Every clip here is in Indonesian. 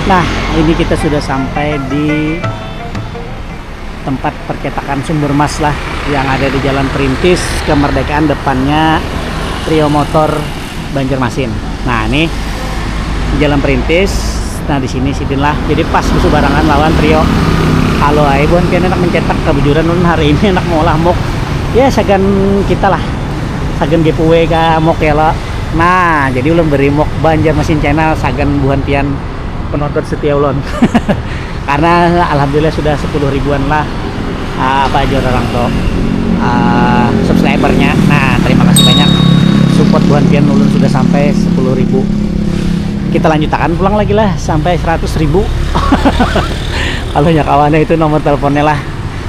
Nah, ini kita sudah sampai di tempat percetakan sumber emas lah yang ada di Jalan Perintis Kemerdekaan, depannya Trio Motor Banjarmasin. Nah, ini di Jalan Perintis. Nah, di sini sidin lah. Jadi pas musuh barangan lawan Trio. Halo ay bon pian enak mencetak kebujuran nun hari ini enak ngolah mok. Ya sagan kita lah. Sagan giveaway ka mok ya lo. Nah, jadi ulun beri mok Banjarmasin channel sagan buhan pian penonton setia ulun. Karena alhamdulillah sudah 10 ribuan lah apa aja orang tuh subscribernya. Nah, terima kasih banyak support buhan pian ulun sudah sampai 10.000. Kita lanjutkan pulang lagi lah sampai 100.000. Kalau ya kawannya itu nomor teleponnya lah.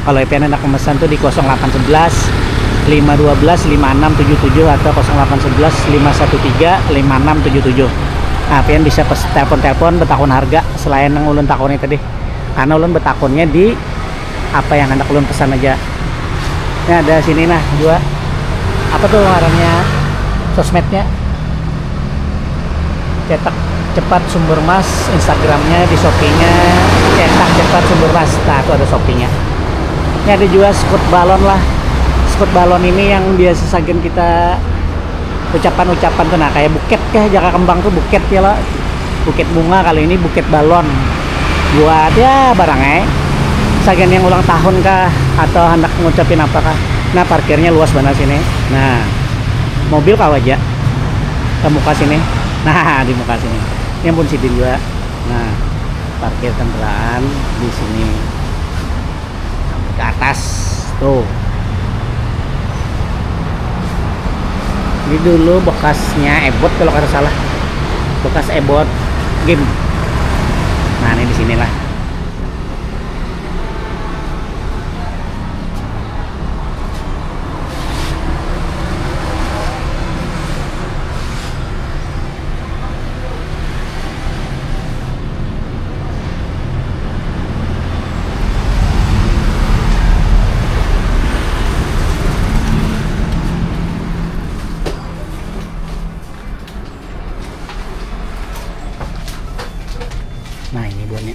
Kalau pian enak pemesan tuh di 0811 512 5677 atau 0811 513 5677. Nah, pian bisa telepon betakun harga selain yang ulun takonnya tadi. Karena ulun betakunnya di apa yang hendak ulun pesan aja. Ini ada sini nah dua. Apa tuh ngarannya sosmednya? Cetak cepat sumber emas, Instagramnya, di Shopee-nya cetak cepat sumber emas. Nah, itu ada Shopee-nya. Ini ada juga skut balon lah. Skut balon ini yang biasa sagen kita ucapan-ucapan tuh, nah kayak buket ya, jaka kembang tuh buket ya lah, buket bunga. Kali ini buket balon buat ya barangnya sagen yang ulang tahun kah atau hendak ngucapin apakah. Nah, parkirnya luas banget sini. Nah, mobil kau aja ke muka sini. Nah, di muka sini yang pun sidin juga. Nah, parkir kendaraan di sini ke atas tuh. Ini dulu bekasnya Ebot kalau kata salah, bekas Ebot game. Nah, ini di sinilah. Nah, ini buatnya.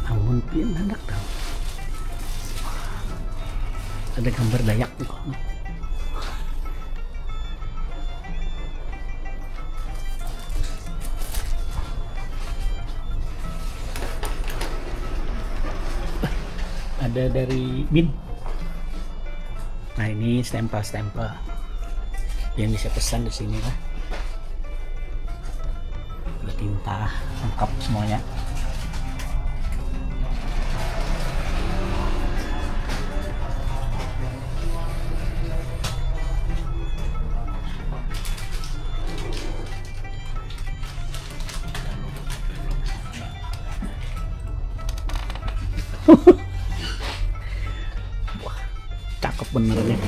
Ampun pian hendak tahu. Ada gambar Dayak tuh kok. Ada dari Bin. Nah, ini stempel-stempel yang bisa pesan di sini lah. Ada tinta lengkap semuanya. Wah, cakep bener nih.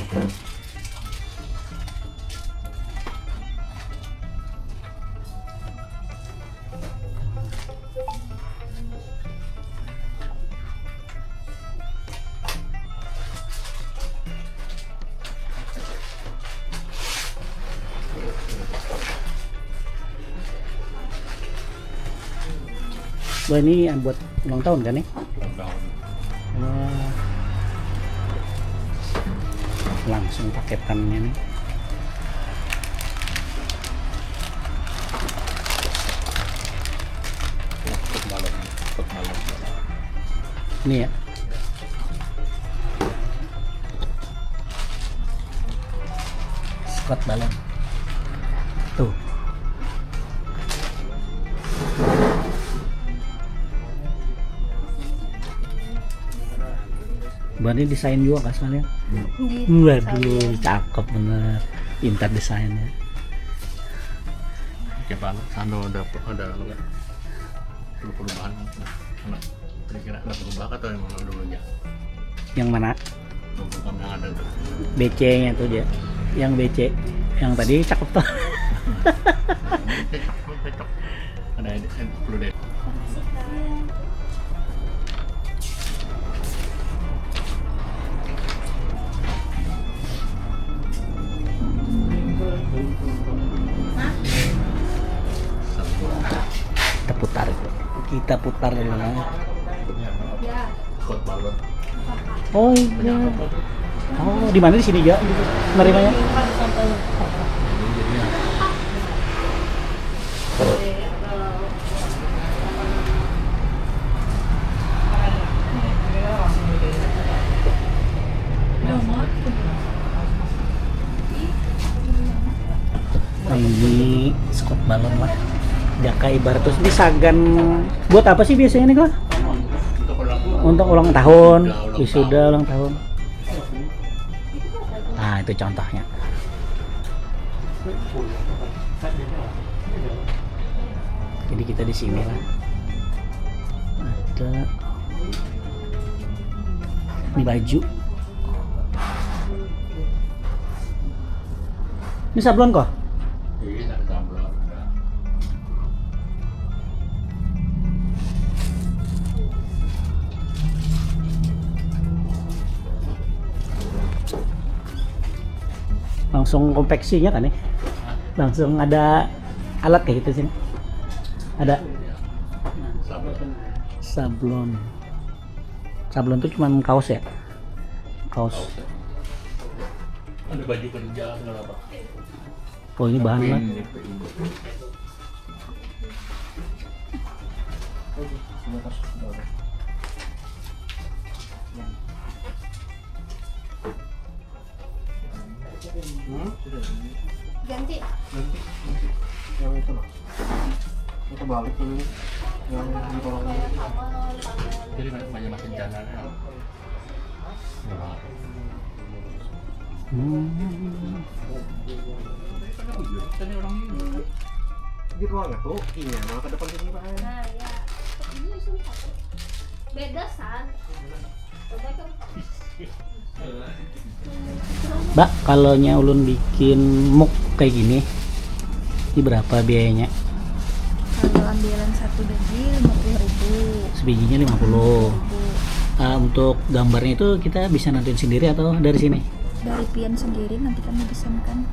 Wah, ini buat ulang tahun kan nih? Ulang tahun. Wah, langsung paketannya nih. Skut balon. Skut balon. Ini ya. Skut balon. Tuh. Bani desain juga kan sekalian. Waduh, cakep bener. Pintar desainnya. Kayak balon. Sando ada lo kan? Perubahan. Kira-kira ada perubahan atau yang mana dulunya? Yang mana? Perubahan yang ada tuh. BC-nya tuh dia. Yang BC. Yang tadi cakep tuh. Cocok. Ada perlu deh. Kita putar itu. Kita putar dulu. Scott balon. Oh iya. Oh, di mana di sini ya? Nerimanya? Nah, ini Scott balon lah. Jaka ibarat terus ini sagan buat apa sih biasanya nih kok? Untuk ulang tahun, wisuda ulang tahun. Nah, itu contohnya. Jadi kita di sini lah. Ada ini baju. Ini sablon kok? Iya, sablon. Langsung konveksinya kan nih, langsung ada alat kayak gitu sini, ada sablon tuh cuman kaos ya, kaos. Ada baju kerja segala apa? Oh ini bahan lah. Ganti. Yang itu loh. Itu balik dulu. Yang di kolong. Jadi banyak makin jangannya. Tadi orang ini. Di ruang itu, iya, malah ke depan sini Pak. Nah, ya. Ini cuma satu. Beda san. Coba kan. Mbak, kalau ulun bikin muk kayak gini, ini berapa biayanya? Kalau ambilan satu biji 50.000. Sebijinya 50. Untuk gambarnya itu kita bisa nentuin sendiri atau dari sini? Dari pian sendiri nanti kami pesankan.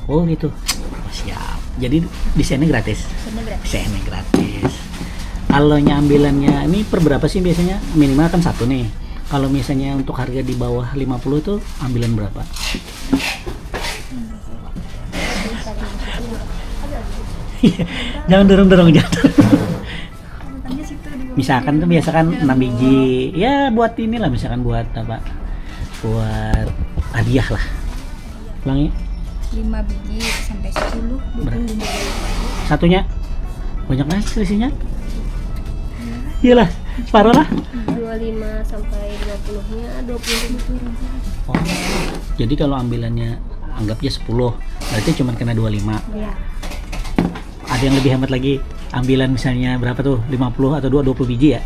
Oh gitu. Oh, siap. Jadi desainnya gratis. Pesannya gratis. Desainnya gratis. Kalau ambilannya ini per berapa sih biasanya? Minimal kan satu nih. Kalau misalnya untuk harga di bawah 50 itu ambilan berapa? Jangan dorong-dorong jatuh. Tanya situ di bawah. Misalkan tuh biasa kan 6 biji. Ya buat inilah misalkan buat apa? Buat hadiah lah. Ulangi. 5 biji sampai 10, 25. Satunya banyak banget selisihnya. Iyalah, separuh lah. 25 sampai 50-nya 20.000. Oh, jadi kalau ambilannya anggapnya 10, berarti cuma kena 25. Ya. Ada yang lebih hemat lagi, ambilan misalnya berapa tuh? 50 atau 20 biji ya?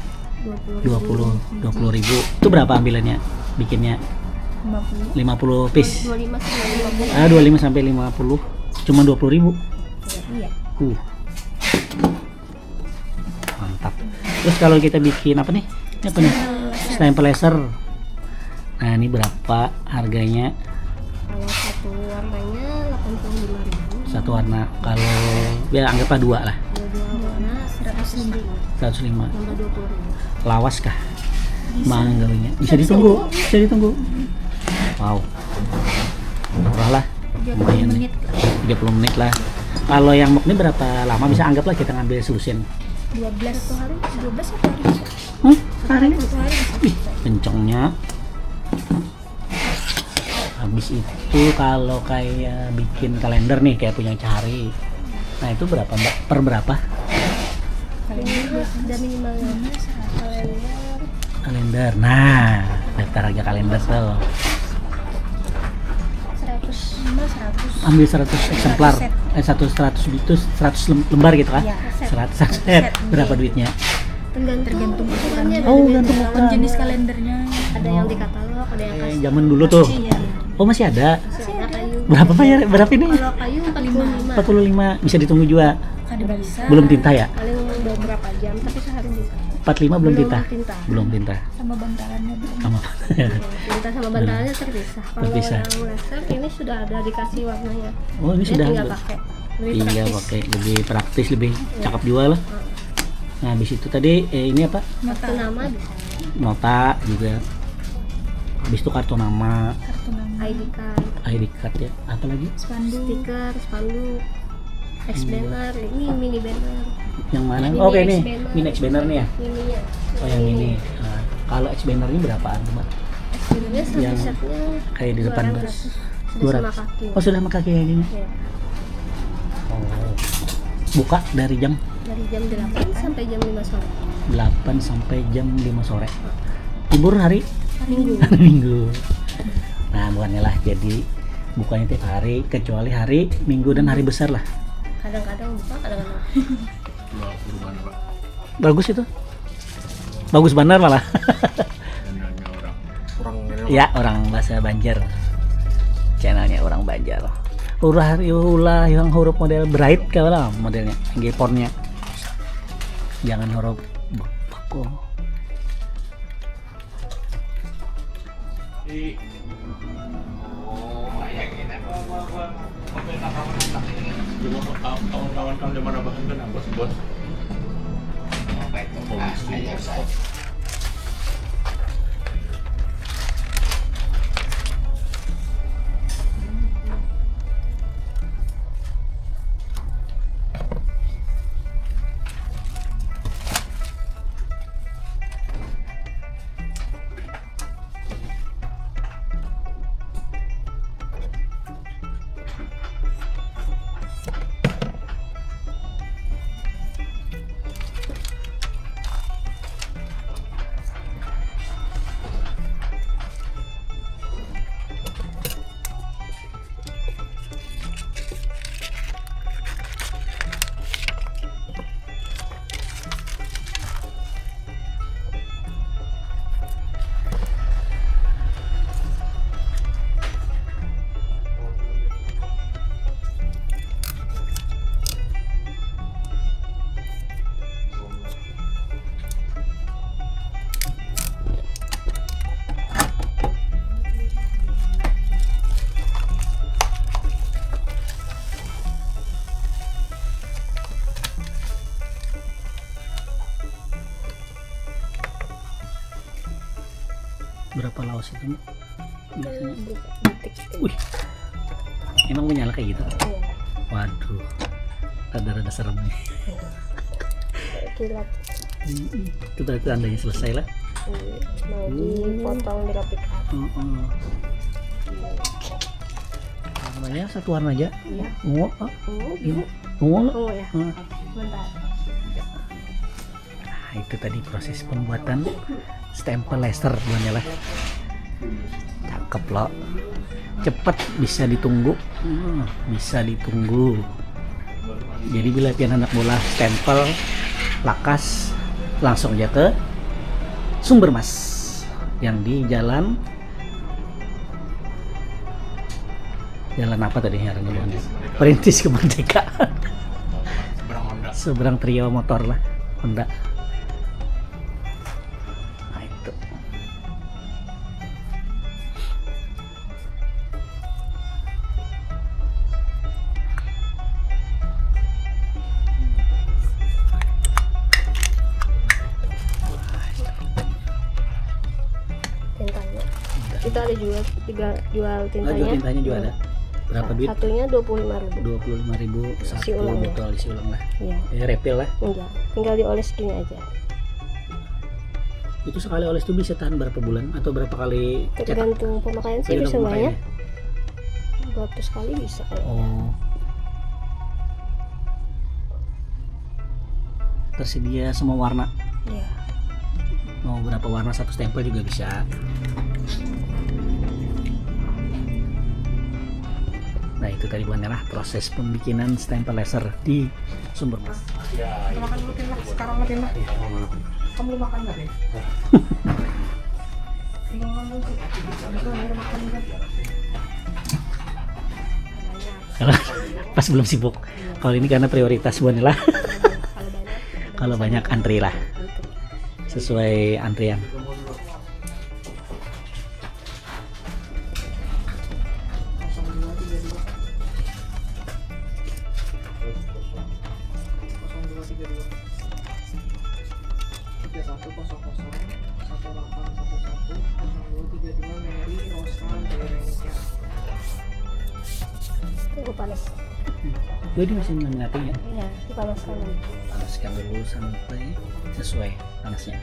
20 ribu. Itu berapa ambilannya? Bikinnya 50 piece. 25 sampai 50. 25 sampai 50. Cuma 20.000. Iya. Mantap. Terus kalau kita bikin apa nih? Ini apa nih? Stempel laser. Nah, ini berapa harganya? Kalau satu warnanya 85.000. Satu warna. Kalau ya anggaplah dua lah. Dua warna 105. 105. Tambah 20.000. Lawas kah? Mangganya. Bisa ditunggu. Bisa ditunggu. Wow. Murah lah. 30 Lumayan nih. menit. 30 menit lah. Kalau yang muk ini berapa lama bisa anggaplah kita ngambil solusin? 12 Satu hari. 12 satu hari bisa. Hari ini? Satu hari bisa. Ih, kencengnya. Habis itu kalau kayak bikin kalender nih kayak punya Cari. Nah, itu berapa Mbak? Per berapa? Kalender ada minimalnya. Kalender Kalender. Nah, daftar harga kalender tuh. 100. Ambil 100 eksemplar. set. 100 itu 100 lembar gitu kan? Iya, set. 100 set. Berapa duitnya? Tergantung ukurannya. Oh, gantung ukuran. ukuran. Jenis kalendernya. Ada yang di katalog, ada yang Kayak kasih. zaman dulu tuh. Iya. Oh, masih ada. Masih ada kayu. Berapa bayar? Berapa ini? Kalau kayu 45. 45. Bisa ditunggu juga. Ada bisa. Belum tinta ya? Paling beberapa jam, tapi sehari bisa. 45 belum tinta. Tinta. Belum tinta. Sama bantalannya. Sama. Tinta sama bantalannya terpisah. Kalau Terpisah. yang laser ini sudah ada dikasih warnanya. Oh, ini Dia sudah. tinggal pakai. Lebih Tinggal praktis. pakai lebih praktis, lebih cakep juga lah. Nah, habis itu tadi ini apa? Kartu nama bisa. Nota juga. Habis itu kartu nama, Kartu nama. ID card, ID card ya. Apa lagi? Spanduk. stiker, spanduk, X banner, ini mini banner. Yang mana? Mini Oke nih, X-banner. mini X banner nih ya. Mininya. Oh yang ini. Nah, kalau X banner ini berapaan teman? Sebenarnya satu Yang setnya kayak di depan 200. terus. Sudah sama kaki. Oh sudah sama kaki kayak gini. Ya. Oh. Buka dari jam Dari jam 8 sampai jam 5 sore. 8 sampai jam 5 sore. Libur hari Minggu. Minggu. Nah, bukannya lah jadi bukanya tiap hari kecuali hari Minggu dan hari besar lah. Kadang-kadang buka, kadang-kadang. Jual kurban Pak. Bagus itu. Bagus benar malah. Channelnya orang ini Ya, orang bahasa Banjar. Channelnya orang Banjar. Ulah yang huruf model bright kalah modelnya, G-portnya. Jangan huruf bako. Cuma kawan-kawan kan di mana bahan kan bos-bos. Berapa laos itu? Biasanya. Wih. Emang menyala kayak gitu? Waduh. Rada-rada serem nih. Kilat. Itu berarti tandanya selesai lah. Mau dipotong dirapikan. Namanya satu warna aja. Iya. Ungu, ini ungu lah. Tunggu ya. Ah. Bentar. Nah, itu tadi proses pembuatan stempel laser bukannya lah. Cakep loh. Cepat, bisa ditunggu. Bisa ditunggu. Jadi bila pian anak bola stempel lakas langsung aja ke Sumber Mas yang di jalan apa tadi ngarannya bukannya? Perintis Kemerdekaan. Seberang Honda. Seberang trio motor lah Honda. Nah itu. Tintanya. Itu ada jual Jual tintanya. tintanya juga ada. Berapa duit? Satunya 25.000. 25.000 satu Isi ulang. botol isi ulang lah. Iya. Refill lah. Enggak. Tinggal dioles gini aja. Itu sekali oles itu bisa tahan berapa bulan atau berapa kali cetak? Tergantung pemakaian sih bisa Tergantung banyak. pemakaiannya. Berapa kali bisa kayaknya. Oh. Tersedia semua warna. Iya. Mau berapa warna satu stempel juga bisa. Nah itu tadi bukannya lah proses pembikinan stempel laser di Sumber Mas. Makan dulu Tin lah, sekarang makan lah. Kamu belum makan nggak deh? Pas belum sibuk. Kalau ini karena prioritas bukannya lah. Kalau banyak antri lah. Sesuai antrian. 1811 Mary Rosa Berencia. Tunggu panas. Jadi masih mengating ya. Iya, dipanaskan dulu. Panaskan dulu sampai sesuai panasnya.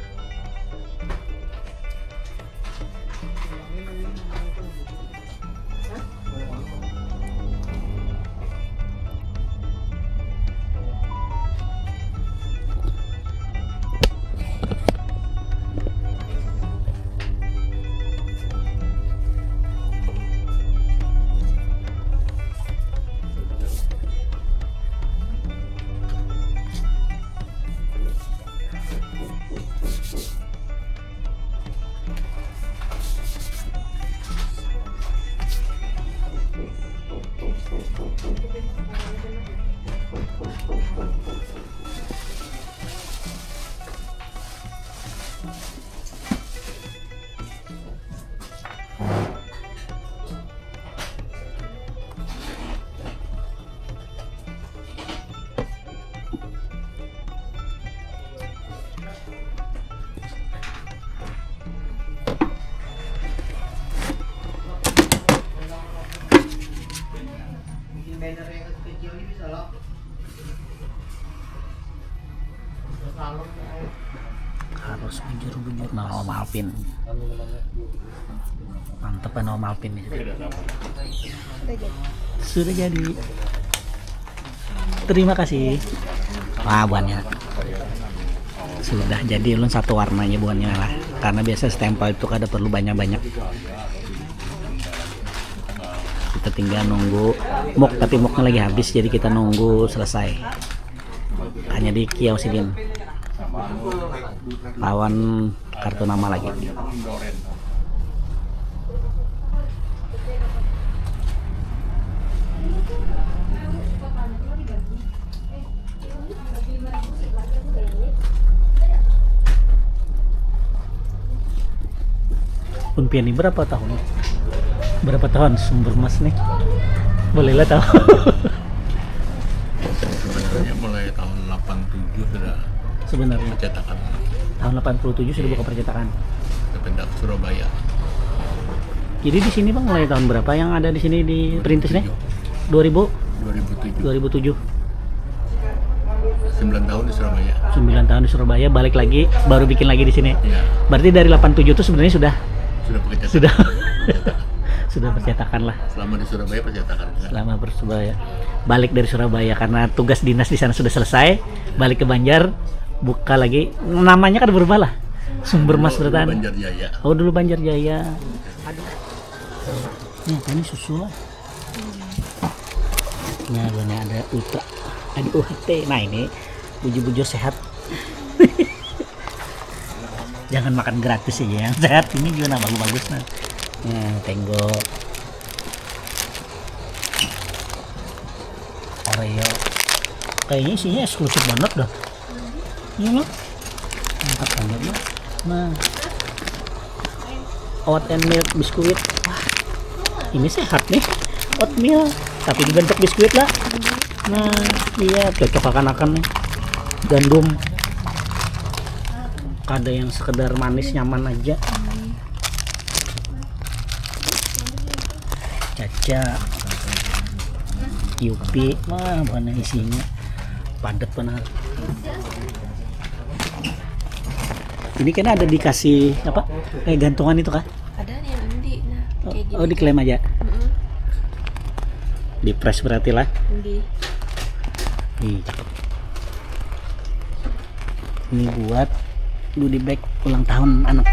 Harus bujur-bujur Om Alvin. Mantep kan Om Alvin nih. Sudah jadi. Terima kasih. Wah, buahnya sudah jadi ulun satu warnanya buahnya lah. Karena biasa stempel itu kada perlu banyak-banyak. Kita tinggal nunggu mok, tapi moknya lagi habis, jadi kita nunggu selesai. Hanya di kios ini. Lawan kartu nama lagi. Unpian ini berapa tahun? Berapa tahun sumber emas nih? Bolehlah tahu. Sebenarnya mulai tahun 87 sudah Sebenarnya percetakan. tahun 87 sudah buka percetakan. Kita pindah ke Surabaya. Jadi di sini Bang mulai tahun berapa yang ada di sini di perintis nih? 2000 2007. 2007. 9 tahun di Surabaya. 9 tahun di Surabaya, balik lagi baru bikin lagi di sini. Ya, Berarti dari 87 itu sebenarnya sudah percetakan. sudah Percetakan. sudah percetakan lah. Selama di Surabaya percetakan. Selama Surabaya. Balik dari Surabaya karena tugas dinas di sana sudah selesai, balik ke Banjar, buka lagi. Namanya kan berubah lah. Sumber Emas Bertahan. Banjar Jaya. Oh, dulu Banjar Jaya. Nih, ini susu lah. Nah, ini ada Ultra. Ada UHT. Nah, ini bujur-bujur sehat. Jangan makan gratis aja yang sehat. Ini juga nah, bagus-bagus nah. Nah, Tenggo. Oreo. Kayaknya isinya eksklusif banget dah. Iya loh. Mantap banget loh. Nah. Oat and milk biskuit. Wah. Ini sehat nih. Oatmeal tapi dibentuk biskuit lah. Nah, iya cocok akan-akan nih. Gandum. Ada yang sekedar manis nyaman aja. Caca. Yupi. Wah, mana isinya. Padat benar. Ini kan ada dikasih apa? Kayak gantungan itu kah? Ada nih yang endi. Nah, kayak gini. Oh, diklaim aja. Di press berarti lah. Endi. Nih, cakep. Ini buat goodie bag ulang tahun anak.